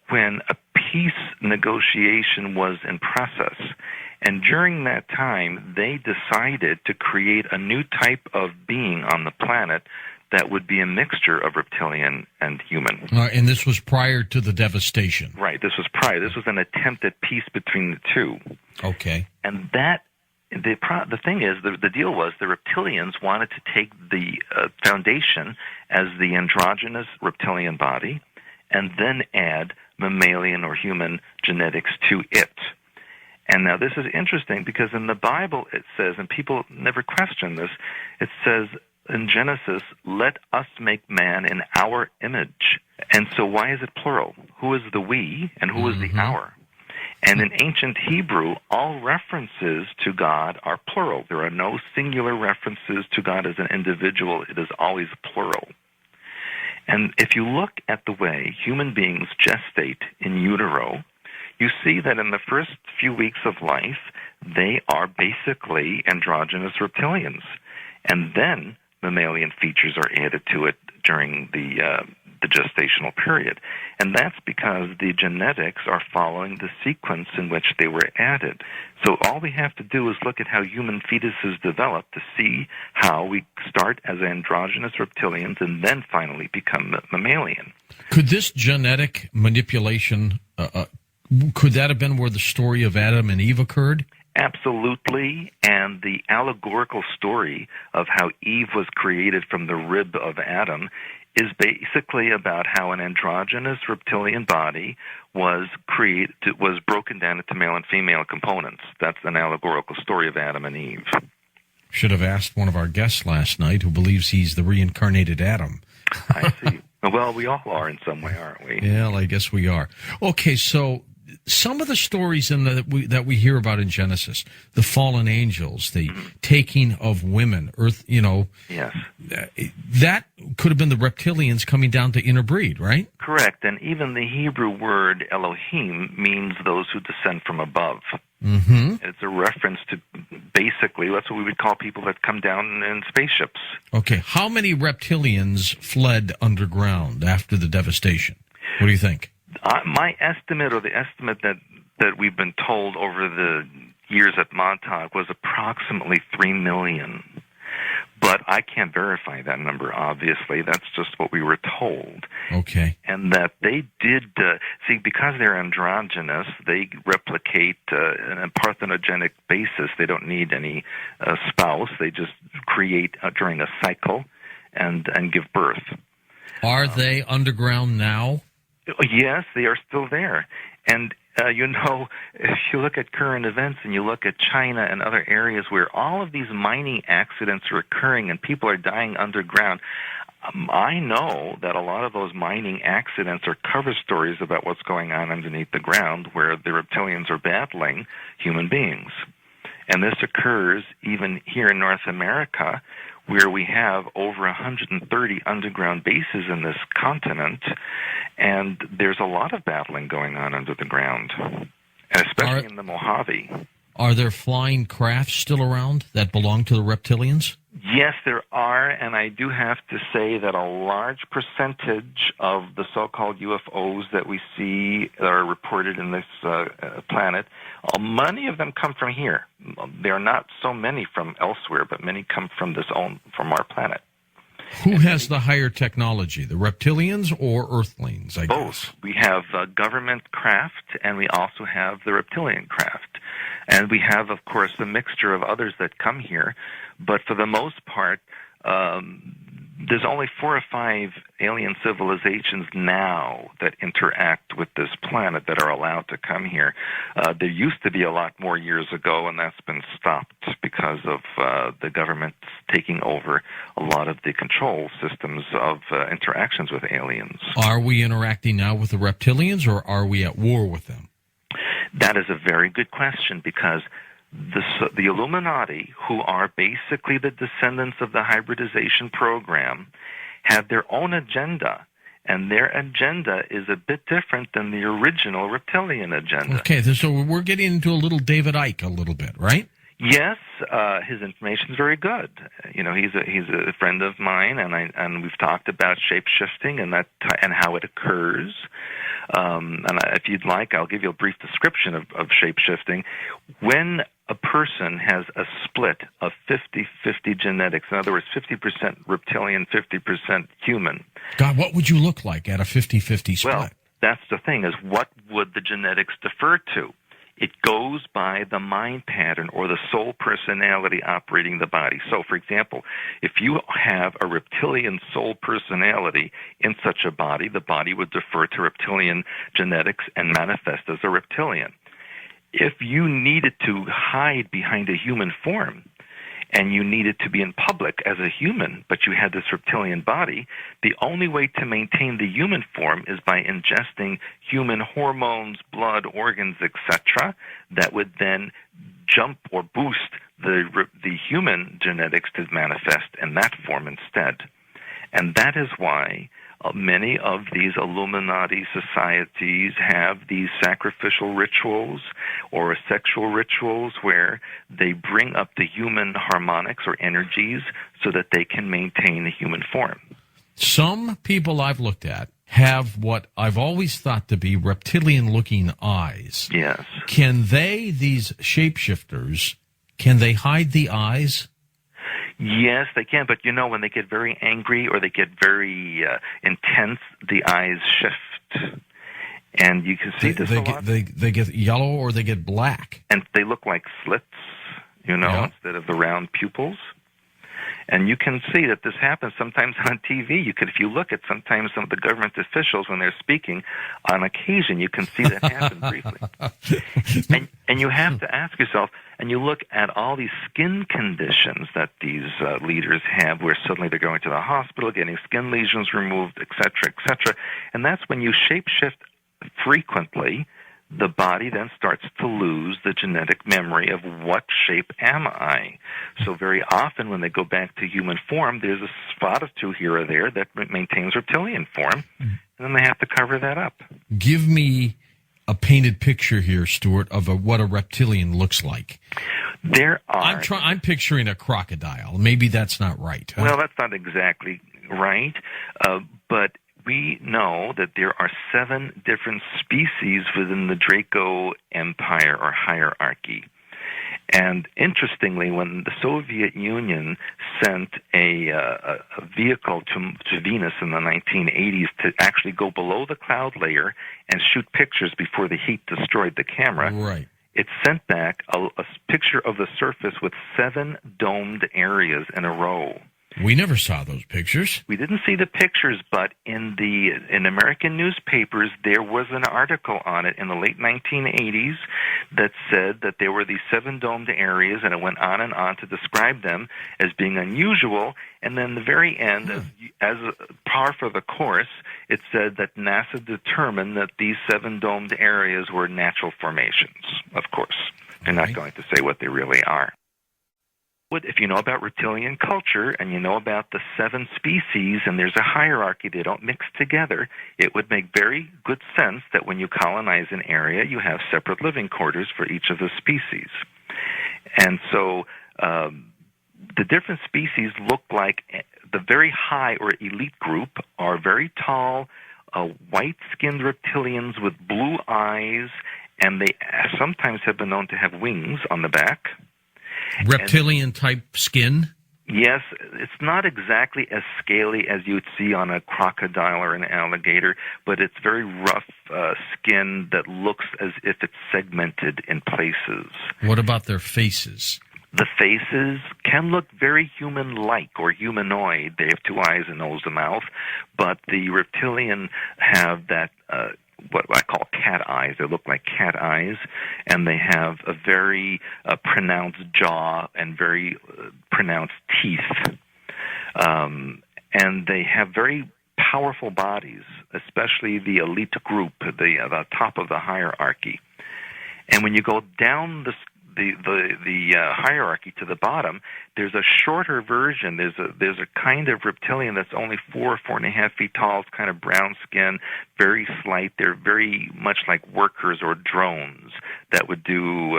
when a peace negotiation was in process. And during that time, they decided to create a new type of being on the planet that would be a mixture of reptilian and human. And this was prior to the devastation. Right, this was prior. This was an attempt at peace between the two. Okay. And that, the thing is, the deal was the reptilians wanted to take the foundation as the androgynous reptilian body and then add mammalian or human genetics to it. And now this is interesting because in the Bible it says, and people never question this, it says in Genesis, let us make man in our image. And so why is it plural? Who is the we and who is the our? And in ancient Hebrew, all references to God are plural. There are no singular references to God as an individual. It is always plural. And if you look at the way human beings gestate in utero, you see that in the first few weeks of life, they are basically androgynous reptilians. And then mammalian features are added to it during the gestational period. And that's because the genetics are following the sequence in which they were added. So all we have to do is look at how human fetuses develop to see how we start as androgynous reptilians and then finally become mammalian. Could this genetic manipulation, could that have been where the story of Adam and Eve occurred? Absolutely, and the allegorical story of how Eve was created from the rib of Adam is basically about how an androgynous reptilian body was broken down into male and female components. That's an allegorical story of Adam and Eve. Should have asked one of our guests last night who believes he's the reincarnated Adam. I see. Well, we all are in some way, aren't we? Yeah, I guess we are. Okay, so some of the stories that we hear about in Genesis, the fallen angels, the taking of women, earth, yes, that could have been the reptilians coming down to interbreed, right? Correct, and even the Hebrew word Elohim means those who descend from above. Mm-hmm. It's a reference to basically, that's what we would call people that come down in spaceships. Okay, how many reptilians fled underground after the devastation? What do you think? My estimate, or the estimate that we've been told over the years at Montauk, was approximately 3 million. But I can't verify that number, obviously. That's just what we were told. Okay. And that they did, because they're androgynous, they replicate on a parthenogenic basis. They don't need any spouse. They just create during a cycle and give birth. Are they underground now? Yes, they are still there. And, if you look at current events and you look at China and other areas where all of these mining accidents are occurring and people are dying underground, I know that a lot of those mining accidents are cover stories about what's going on underneath the ground where the reptilians are battling human beings. And this occurs even here in North America, where we have over 130 underground bases in this continent, and there's a lot of battling going on under the ground, and especially in the Mojave. Are there flying crafts still around that belong to the reptilians? Yes, there are, and I do have to say that a large percentage of the so-called UFOs that we see that are reported in this planet, many of them come from here. There are not so many from elsewhere, but many come from from our planet. Who has the higher technology, the reptilians or Earthlings, I guess? Both. We have government craft, and we also have the reptilian craft. And we have, of course, the mixture of others that come here. But for the most part, there's only 4 or 5 alien civilizations now that interact with this planet that are allowed to come here. There used to be a lot more years ago, and that's been stopped because of the government taking over a lot of the control systems of interactions with aliens. Are we interacting now with the reptilians, or are we at war with them? That is a very good question, because the Illuminati, who are basically the descendants of the hybridization program, have their own agenda, and their agenda is a bit different than the original reptilian agenda. Okay, so we're getting into a little David Icke a little bit, right? Yes, his information is very good. He's a friend of mine, and we've talked about shape shifting and how it occurs. If you'd like, I'll give you a brief description of shape-shifting. When a person has a split of 50-50 genetics, in other words, 50% reptilian, 50% human. God, what would you look like at a 50-50 split? Well, that's the thing, is what would the genetics defer to? It goes by the mind pattern or the soul personality operating the body. So, for example, if you have a reptilian soul personality in such a body, the body would defer to reptilian genetics and manifest as a reptilian. If you needed to hide behind a human form, and you needed to be in public as a human, but you had this reptilian body, the only way to maintain the human form is by ingesting human hormones, blood, organs, etc., that would then jump or boost the human genetics to manifest in that form instead. And that is why many of these Illuminati societies have these sacrificial rituals or sexual rituals where they bring up the human harmonics or energies so that they can maintain the human form. Some people I've looked at have what I've always thought to be reptilian-looking eyes. Yes. Can they, these shapeshifters, can they hide the eyes? Yes, they can, but when they get very angry or they get very intense, the eyes shift. And you can see this a lot. They get yellow or they get black. And they look like slits, instead of the round pupils. And you can see that this happens sometimes on TV. If you look at sometimes some of the government officials when they're speaking, on occasion you can see that happen briefly. And you have to ask yourself, and you look at all these skin conditions that these leaders have, where suddenly they're going to the hospital, getting skin lesions removed, et cetera, and that's when you shapeshift frequently. The body then starts to lose the genetic memory of what shape am I. So very often when they go back to human form, there's a spot or two here or there that maintains reptilian form, and then they have to cover that up. Give me a painted picture here, Stuart, of what a reptilian looks like. There are... I'm picturing a crocodile. Maybe that's not right. Huh? Well, that's not exactly right, but we know that there are 7 different species within the Draco Empire or hierarchy. And interestingly, when the Soviet Union sent a vehicle to Venus in the 1980s to actually go below the cloud layer and shoot pictures before the heat destroyed the camera, right, it sent back a picture of the surface with 7 domed areas in a row. We never saw those pictures. We didn't see the pictures, but in American newspapers, there was an article on it in the late 1980s that said that there were these 7 domed areas, and it went on and on to describe them as being unusual. And then the very end, as par for the course, it said that NASA determined that these 7 domed areas were natural formations. Of course, they're not going to say what they really are. If you know about reptilian culture and you know about the 7 species and there's a hierarchy, they don't mix together, it would make very good sense that when you colonize an area, you have separate living quarters for each of the species. And so the different species look like the very high or elite group are very tall, white-skinned reptilians with blue eyes, and they sometimes have been known to have wings on the back. Reptilian-type skin? Yes, it's not exactly as scaly as you'd see on a crocodile or an alligator, but it's very rough skin that looks as if it's segmented in places. What about their faces? The faces can look very human-like or humanoid. They have 2 eyes, a nose, a mouth, but the reptilian have that what I call cat eyes. They look like cat eyes, and they have a very pronounced jaw and very pronounced teeth. And they have very powerful bodies, especially the elite group, the top of the hierarchy. And when you go down the hierarchy to the bottom, there's a shorter version. There's a kind of reptilian that's only 4.5 feet tall. It's kind of brown skin, very slight. They're very much like workers or drones that would do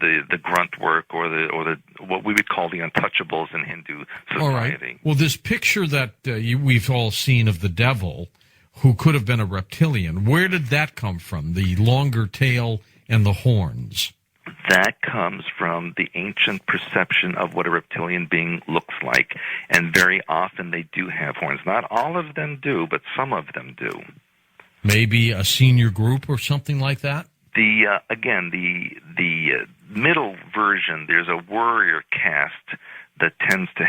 the grunt work or the what we would call the untouchables in Hindu society. All right. Well, this picture that we've all seen of the devil, who could have been a reptilian. Where did that come from, the longer tail and the horns? That comes from the ancient perception of what a reptilian being looks like. And very often they do have horns. Not all of them do, but some of them do. Maybe a senior group or something like that? The middle version, there's a warrior caste that tends to